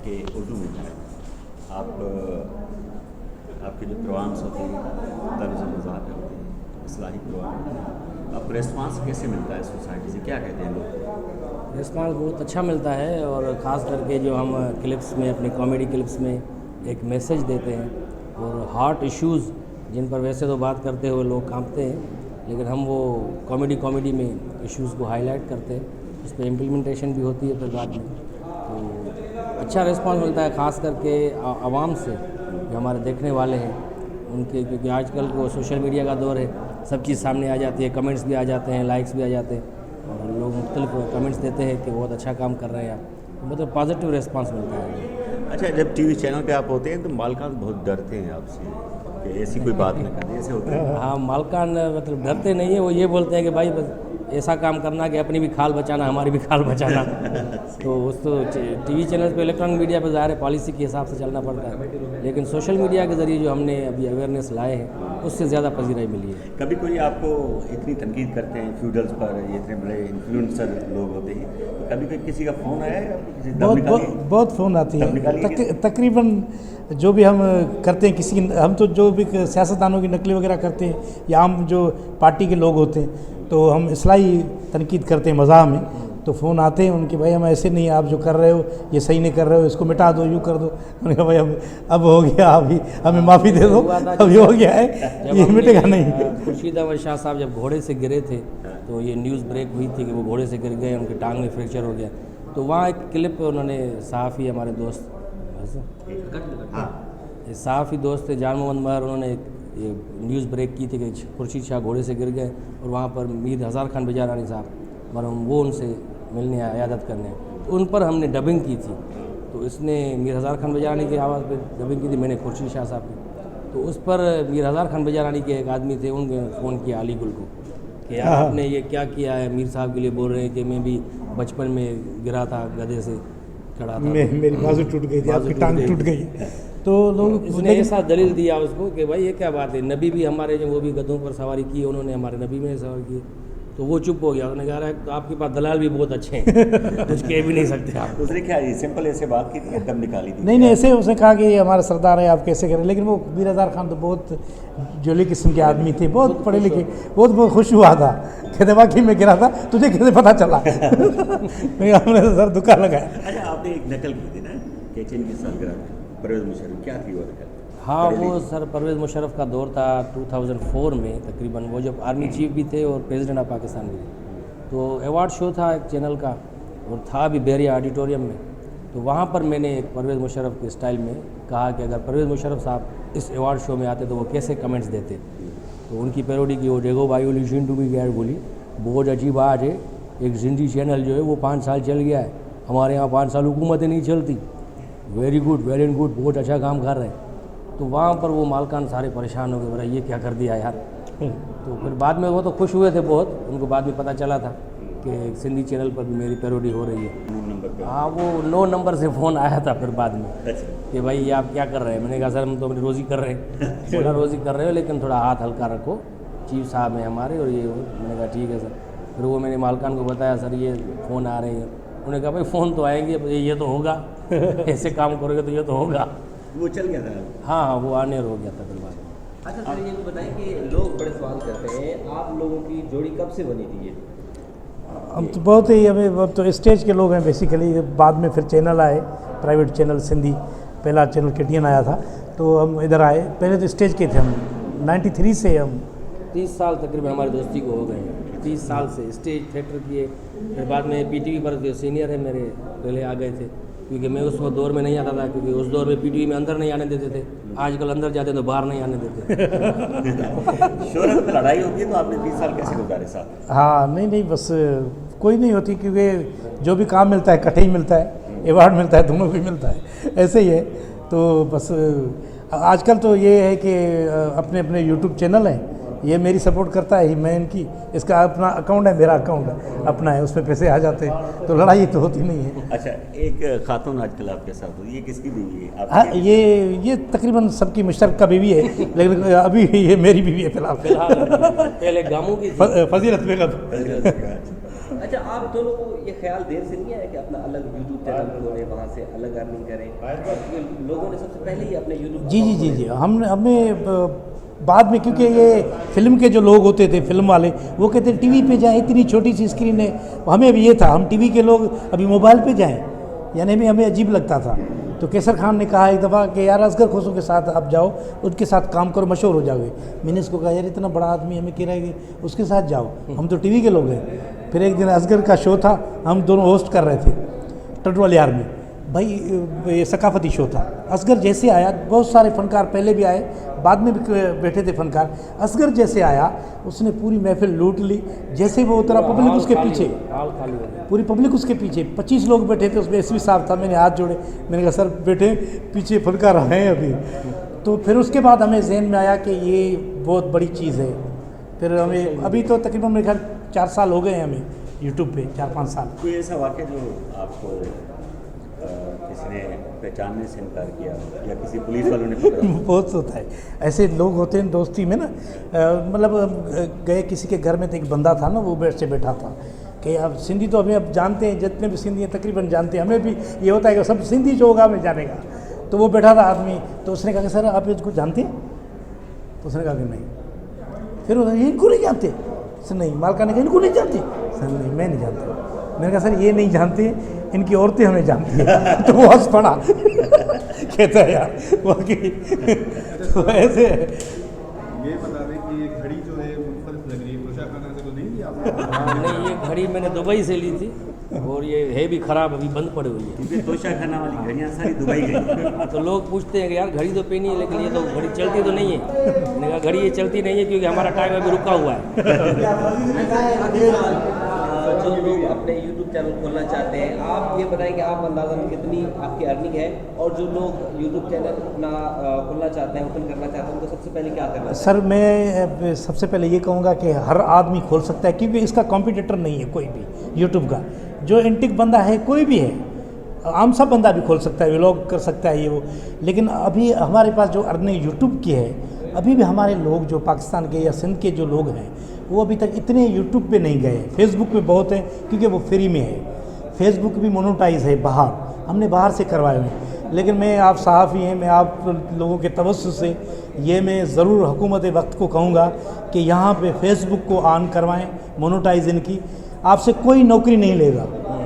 कि उर्दू में है आप आपके जो प्रोग्राम्स होते हैं तर्ज मज़ाक होते हैं इस्लाही प्रोग्राम आपको रेस्पॉन्स कैसे मिलता है सोसाइटी से, क्या कहते हैं लोग? रिस्पांस बहुत अच्छा मिलता है और ख़ास करके जो हम क्लिप्स में अपनी कॉमेडी क्लिप्स में एक मैसेज देते हैं और हार्ट इश्यूज़ जिन पर वैसे तो बात करते हुए लोग कांपते हैं, लेकिन हम वो कॉमेडी में इश्यूज़ को हाईलाइट करते हैं, उस पर इम्प्लीमेंटेशन भी होती है फिर बाद में। तो अच्छा रिस्पांस मिलता है ख़ास करके आवाम से, जो हमारे देखने वाले हैं उनके, क्योंकि आजकल वो सोशल मीडिया का दौर है, सब चीज़ सामने आ जाती है, कमेंट्स भी आ जाते हैं, लाइक्स भी आ जाते हैं और लोग मुख्तलिफ कमेंट्स देते हैं कि बहुत अच्छा काम कर रहे हैं आप, तो मतलब पॉजिटिव रिस्पांस मिलता है। अच्छा, जब टीवी चैनल पे आप होते हैं तो मालकान बहुत डरते हैं आपसे कि ऐसी कोई बात ना करें, ऐसे होता है? हाँ, मालकान मतलब डरते नहीं है, वो ये बोलते हैं कि भाई बस ऐसा काम करना कि अपनी भी खाल बचाना, हमारी भी खाल बचाना। तो उस तो टीवी चैनल पे, इलेक्ट्रॉनिक मीडिया पे ज़ाहिर है पॉलिसी के हिसाब से चलना पड़ता है, लेकिन सोशल मीडिया के ज़रिए जो हमने अभी अवेयरनेस लाए हैं उससे ज़्यादा पजीराई मिली है। कभी कोई आपको इतनी तनकीद करते हैं फ्यूडल्स पर, ये इतने बड़े इन्फ्लुएंसर लोग होते हैं, तो कभी कोई किसी का फ़ोन आया है? बहुत फ़ोन आती है तकरीबन जो भी हम करते हैं, किसी हम तो जो भी सियासतदानों की नकली वगैरह करते हैं या हम जो पार्टी के लोग होते हैं तो हम इस्लाही तनकीद करते हैं मज़ाक में, तो फ़ोन आते हैं उनके, भाई हम ऐसे नहीं, आप जो कर रहे हो ये सही नहीं कर रहे हो, इसको मिटा दो, यूँ कर दो। उन्होंने कहा भाई अब हो गया, अभी हमें माफ़ी दे दो, अब ये हो गया है, ये मिटेगा नहीं। खुर्शीद अहमद शाह साहब जब घोड़े से गिरे थे तो ये न्यूज़ ब्रेक हुई थी कि वो घोड़े से गिर गए, उनकी टांग में फ्रैक्चर हो गया, तो वहाँ एक क्लिप उन्होंने, सहाफ़ी हमारे दोस्त सहाफ़ी दोस्त थे जान मोहम्मद महर, उन्होंने ये न्यूज़ ब्रेक की थी कि खुर्शीद शाह घोड़े से गिर गए और वहाँ पर मीर हज़ार खान बेजारानी साहब मरहूम वो उनसे मिलने आए, इयादत करने, तो उन पर हमने डबिंग की थी। तो इसने मीर हज़ार खान बेजारानी की आवाज़ पर डबिंग की थी, मैंने खुर्शीद शाह साहब की, तो उस पर मीर हज़ार खान बेजारानी के एक आदमी थे, उनके फ़ोन किया अली गुल को कि यार आपने ये क्या किया है, मीर साहब के लिए बोल रहे हैं कि मैं भी बचपन में गिरा था, गधे से चढ़ा था, मेरी बाजू टूट गई थी, आपकी टांग टूट गई। तो लोग उसने ऐसा दलील दिया उसको कि भाई ये क्या बात है, नबी भी हमारे जो वो भी गधों पर सवारी की, उन्होंने हमारे नबी में सवारी की, तो वो चुप हो गया। उसने कहा तो आपके पास दलाल भी बहुत अच्छे हैं, कुछ कह भी नहीं सकते आप। उसने क्या सिंपल ऐसे बात की थी, दम निकाली थी? नहीं, ऐसे उसने कहा कि ये हमारे सरदार है, आप कैसे करें, लेकिन वो मीर हज़ार खान तो बहुत जोली किस्म के आदमी थे, बहुत पढ़े लिखे, बहुत खुश हुआ था, कहते वाकई में गिरा था, तुझे कैसे पता चला? हमने तो सर दुकान लगाया। अच्छा, आपने एक नकल की थी ना किचन की सालगिरह, परवेज़ मुशर्रफ, क्या थी वो नकल? हाँ, वो सर परवेज़ मुशर्रफ का दौर था 2004 में तकरीबन, वो जब आर्मी चीफ भी थे और प्रेसिडेंट ऑफ पाकिस्तान भी थे, तो अवार्ड शो था एक चैनल का और था भी बेरिया ऑडिटोरियम में, तो वहाँ पर मैंने परवेज़ मुशर्रफ के स्टाइल में कहा कि अगर परवेज़ मुशर्रफ साहब इस अवार्ड शो में आते तो वो कैसे कमेंट्स देते, तो उनकी पैरोडी की, वो देखो भाई लिसन टू मी गैर बोली, बहुत अजीब बात है, एक जिंदी चैनल जो है वो 5 साल चल गया है, हमारे यहाँ 5 साल हुकूमतें नहीं चलती, वेरी गुड, बहुत अच्छा काम कर रहे हैं। तो वहाँ पर वो मालकान सारे परेशान हो गए, बोला ये क्या कर दिया यार। तो फिर बाद में वो तो खुश हुए थे बहुत, उनको बाद में पता चला था कि सिंधी चैनल पर भी मेरी पैरोडी हो रही है। हाँ, वो 9 नंबर से फ़ोन आया था फिर बाद में कि भाई ये आप क्या कर रहे हैं। मैंने कहा सर हम तो अपनी रोज़ी कर रहे हैं। बोला रोज़ी कर रहे हो लेकिन थोड़ा हाथ हल्का रखो, चीफ साहब हैं हमारे और ये। मैंने कहा ठीक है सर। फिर वो मैंने मालकान को बताया सर ये फ़ोन आ रहे हैं। उन्होंने कहा भाई फ़ोन तो आएंगे, ये तो होगा, ऐसे काम करोगे तो ये तो होगा। वो चल गया था? हाँ, वो आने हो गया था फिर बाद में। अच्छा सर, ये भी बताएं कि लोग बड़े सवाल करते हैं, आप लोगों की जोड़ी कब से बनी थी ये? हम तो बहुत ही, हमें अब तो स्टेज के लोग हैं बेसिकली, बाद में फिर चैनल आए, प्राइवेट चैनल सिंधी, पहला चैनल KTN आया था, तो हम इधर आए। पहले तो स्टेज के थे हम, 93 से हम 30 साल तकरीबन हमारी दोस्ती को हो गए हैं। 30 साल से स्टेज थिएटर किए, फिर बाद में PTV पर जो सीनियर है मेरे पहले आ गए थे, क्योंकि मैं उस दौर में नहीं आता था, क्योंकि उस दौर में PTV में अंदर नहीं आने देते थे, आजकल अंदर जाते तो बाहर नहीं आने देते। शोहरत में लड़ाई होती है तो आपने 30 साल कैसे गुजारे साथ? हाँ, नहीं बस कोई नहीं होती, क्योंकि जो भी काम मिलता है इकट्ठे ही मिलता है, अवार्ड मिलता है दोनों को ही मिलता है, ऐसे ही है। तो बस आजकल तो ये है कि अपने अपने YouTube चैनल हैं, ये मेरी सपोर्ट करता है, मैं इनकी, इसका अपना अकाउंट है, मेरा अकाउंट अपना है, उसमें पैसे आ जाते हैं, तो लड़ाई तो होती नहीं है। अच्छा, एक खातून आजकल आपके साथ हुई, ये किसकी बीवी है? हाँ, ये तकरीबन सबकी मुश्तरका बीवी है, लेकिन अभी ये मेरी बीवी है फिलहाल। पहले गामू की फजीलत बेगम। अच्छा, आप दोनों को ये ख्याल देर से नहीं आया कि अपना अलग यूट्यूब चैनल खोलें, वहाँ से अलग अर्निंग करें? क्योंकि लोगों ने सबसे पहले ही अपने यूट्यूब जी हमें बाद में, क्योंकि ये फिल्म के जो लोग होते थे, फिल्म वाले, वो कहते टीवी पे जाएं, इतनी छोटी सी स्क्रीन है। हमें भी ये था, हम टीवी के लोग अभी मोबाइल पे जाएं, यानी हमें अजीब लगता था। तो कैसर खान ने कहा एक दफ़ा कि यार असगर खोसो के साथ आप जाओ, उनके साथ काम करो, मशहूर हो जाओगे। मैंने इसको कहा यार इतना बड़ा आदमी, हमें कह रहा है कि उसके साथ जाओ, हम तो टीवी के लोग हैं। फिर एक दिन असगर का शो था, हम दोनों होस्ट कर रहे थे टटवाल यार में, भाई ये सकाफती शो था। असगर जैसे आया, बहुत सारे फनकार पहले भी आए, बाद में भी बैठे थे फनकार। असगर जैसे आया, उसने पूरी महफिल लूट ली। जैसे वो उतरा, पब्लिक उसके पीछे, पूरी पब्लिक उसके पीछे, 25 लोग बैठे थे, उसमें एसपी साहब था। मैंने हाथ जोड़े, मैंने कहा सर बैठे, पीछे फनकार हैं अभी। तो फिर उसके बाद हमें जहन में आया कि ये बहुत बड़ी चीज़ है। फिर हमें अभी तो तकरीबन मेरे ख्याल 4 साल हो गए हैं हमें यूट्यूब पे, 4-5 साल। कोई ऐसा वाक़या जो आपको किसी ने पहचानने से इनकार किया या किसी पुलिस वालों ने पकड़ा? बहुत होता है, ऐसे लोग होते हैं दोस्ती में ना। मतलब गए किसी के घर में, तो एक बंदा था ना, वो बेड से बैठा था कि अब सिंधी तो हमें अब जानते हैं, जितने भी सिंधी हैं तकरीबन जानते हैं। हमें भी ये होता है कि सब सिंधी जो होगा हमें जानेगा। तो वो बैठा था आदमी, तो उसने कहा कि सर आप इसको जानते हैं? तो उसने कहा कि नहीं। फिर उसने इनको नहीं जानते? सर नहीं। मालका ने कहा इनको नहीं जानते? सर नहीं, मैं नहीं जानता। मैंने कहा सर ये नहीं जानते, इनकी औरतें हमें जानती हैं। तो वो हंस पड़ा। कहता है यार बाकी तो ऐसे ये बता दें कि ये घड़ी जो है मुख्तलिफ लग रही है, तोशा खाना से तो नहीं लिया आपने? नहीं, ये घड़ी मैंने दुबई से ली थी और ये है भी ख़राब, अभी बंद पड़ी हुई है। क्योंकि तोशा खाना वाली घड़ियाँ सारी दुबई गई। तो लोग पूछते हैं कि यार घड़ी तो पहनी है, लेकिन ये तो घड़ी चलती तो नहीं है। मैंने कहा घड़ी ये चलती नहीं है क्योंकि हमारा टाइम अभी रुका हुआ है। जो लोग अपने यूट्यूब चैनल खोलना चाहते हैं, आप ये बताएं कि आप अंदाज़न कितनी आपकी अर्निंग है, और जो लोग यूट्यूब चैनल अपना खोलना चाहते हैं, ओपन करना चाहते हैं, उनको सबसे पहले क्या करना है? सर मैं सबसे पहले ये कहूँगा कि हर आदमी खोल सकता है, क्योंकि इसका कॉम्पिटिटर नहीं है कोई भी यूट्यूब का। जो एंटिक बंदा है, कोई भी है, आम सा बंदा भी खोल सकता है, व्लॉग कर सकता है ये वो। लेकिन अभी हमारे पास जो अर्निंग यूट्यूब की है, अभी भी हमारे लोग जो पाकिस्तान के या सिंध के जो लोग हैं, वो अभी तक इतने यूट्यूब पे नहीं गए। फेसबुक पे बहुत है, क्योंकि वो फ्री में है। फेसबुक भी मोनेटाइज है बाहर, हमने बाहर से करवाए हुए। लेकिन मैं, आप सहाफ़ी हैं, मैं आप लोगों के तवज्जुह से ये मैं ज़रूर हुकूमत वक्त को कहूँगा कि यहाँ पे फेसबुक को ऑन करवाएं, मोनेटाइज इनकी। आपसे कोई नौकरी नहीं लेगा,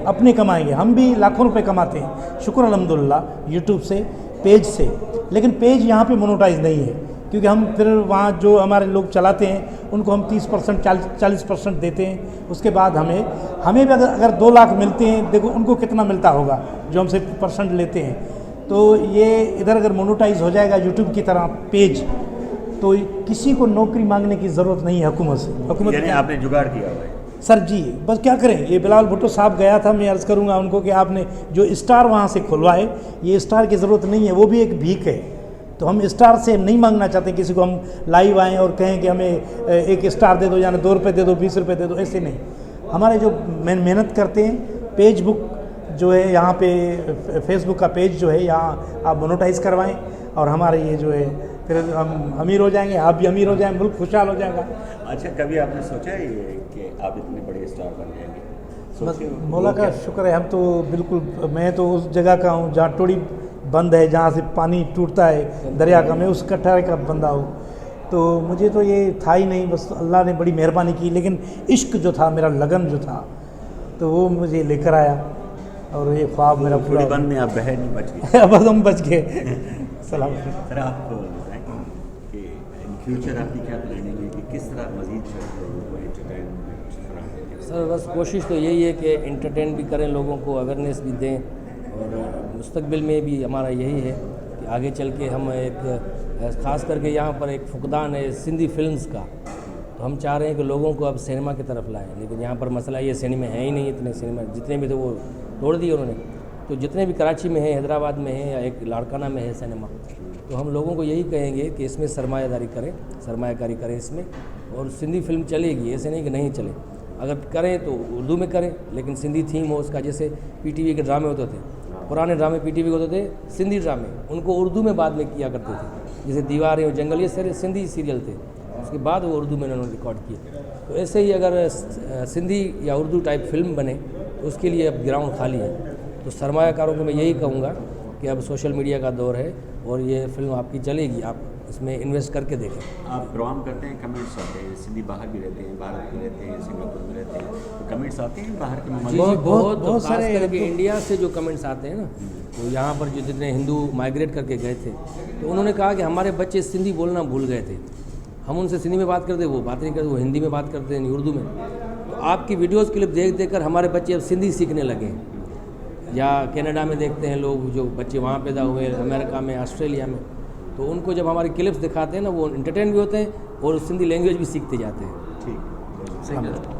अपने कमाएंगे। हम भी लाखों रुपए कमाते हैं, शुक्र अल्हम्दुलिल्लाह, यूट्यूब से, पेज से। लेकिन पेज यहाँ पे मोनेटाइज नहीं है, क्योंकि हम फिर वहाँ जो हमारे लोग चलाते हैं उनको हम 30% 40% देते हैं। उसके बाद हमें भी अगर 2 लाख मिलते हैं, देखो उनको कितना मिलता होगा जो हमसे % लेते हैं। तो ये इधर अगर मोनेटाइज हो जाएगा यूट्यूब की तरह पेज, तो किसी को नौकरी मांगने की ज़रूरत नहीं है हुकूमत से। हुकूमत यानी आपने जुगाड़ किया हुआ है? सर जी बस क्या करें, ये बिलावल भुट्टो साहब गया था, मैं अर्ज़ करूँगा उनको कि आपने जो स्टार वहाँ से खुलवाए, ये स्टार की ज़रूरत नहीं है, वो भी एक भीख है। तो हम स्टार से नहीं मांगना चाहते किसी को, हम लाइव आएँ और कहें कि हमें 1 स्टार दे दो, यानी 2 रुपये दे दो, 20 रुपये दे दो, ऐसे नहीं। हमारे जो मेहनत करते हैं, पेज बुक जो है यहाँ पे, फेसबुक का पेज जो है, यहाँ आप मोनेटाइज करवाएं, और हमारे ये जो है फिर हम अमीर हो जाएंगे, आप भी अमीर हो जाएंगे, मुल्क खुशहाल हो जाएगा। अच्छा, कभी आपने सोचा है ये कि आप इतने बड़े स्टार बन जाएंगे? बस सोचे हो? मौला का शुक्र है, हम तो बिल्कुल, मैं तो उस जगह का हूँ जहाँ टोड़ी बंद है, जहाँ से पानी टूटता है दरिया का, मैं उस कट्टारे का बंदा हूँ। तो मुझे तो ये था ही नहीं, बस अल्लाह ने बड़ी मेहरबानी की। लेकिन इश्क जो था, मेरा लगन जो था, तो वो मुझे लेकर आया, और ये ख्वाब मेरा पूरा बंद में आप बह नहीं बच गए। बस हम बच गए। सलाम। सर, आप बताएं कि इन फ्यूचर आपकी क्या प्लानिंग है कि किस तरह मज़ीद लोगों को एंटरटेनमेंट कराएं? सर बस कोशिश तो यही है कि एंटरटेन भी करें, लोगों को अवेयरनेस भी दें, और मुस्तकबिल में भी हमारा यही है कि आगे चल के हम एक, ख़ास करके यहाँ पर एक फुकदान है सिंधी फिल्म्स का, तो हम चाह रहे हैं कि लोगों को अब सिनेमा की तरफ लाएं। लेकिन यहाँ पर मसला ये, सिनेमा है ही नहीं, इतने सिनेमा जितने भी थे वो तोड़ दिए उन्होंने। तो जितने भी कराची में है, हैदराबाद में है, या एक लाड़काना में है सिनेमा, तो हम लोगों को यही कहेंगे कि इसमें सरमायादारी करें, सरमायाकारी करें इसमें, और सिंधी फिल्म चलेगी, ऐसे नहीं कि नहीं चले। अगर करें तो उर्दू में करें, लेकिन सिंधी थीम हो उसका। जैसे पीटीवी के ड्रामे होते थे, पुराने ड्रामे पीटीवी के होते थे, सिंधी ड्रामे, उनको उर्दू में बाद में किया करते थे। जैसे दीवारें और जंगल, ये सारे सिंधी सीरियल थे। उसके बाद वो उर्दू में उन्होंने रिकॉर्ड किए। तो ऐसे ही अगर सिंधी या उर्दू टाइप फिल्म बने तो उसके लिए अब ग्राउंड खाली है। तो सरमायाकारों को मैं यही कहूँगा कि अब सोशल मीडिया का दौर है और ये फिल्म आपकी चलेगी, आप इसमें इन्वेस्ट करके देखें। आप प्रोग्राम करते हैं, कमेंट्स आते हैं, सिंधी बाहर भी रहते हैं, भारत भी रहते हैं, सिंगापुर में रहते हैं, तो कमेंट्स आते हैं बाहर के जी मेहमान? बहुत बहुत बहुत सारे खास करके इंडिया से जो कमेंट्स आते हैं ना, तो यहाँ पर जो जितने हिंदू माइग्रेट करके गए थे तो उन्होंने कहा कि हमारे बच्चे सिंधी बोलना भूल गए थे। हम उनसे सिंधी में बात करते, वो बात नहीं करते, वो हिंदी में बात करते हैं, उर्दू में। तो आपकी वीडियोज़ क्लिप देख देख कर हमारे बच्चे अब सिंधी सीखने लगे हैं। या कनाडा में देखते हैं लोग, जो बच्चे वहाँ पैदा हुए, अमेरिका में, ऑस्ट्रेलिया में, तो उनको जब हमारी क्लिप्स दिखाते हैं ना, वो इंटरटेन भी होते हैं और सिंधी लैंग्वेज भी सीखते जाते हैं। ठीक है।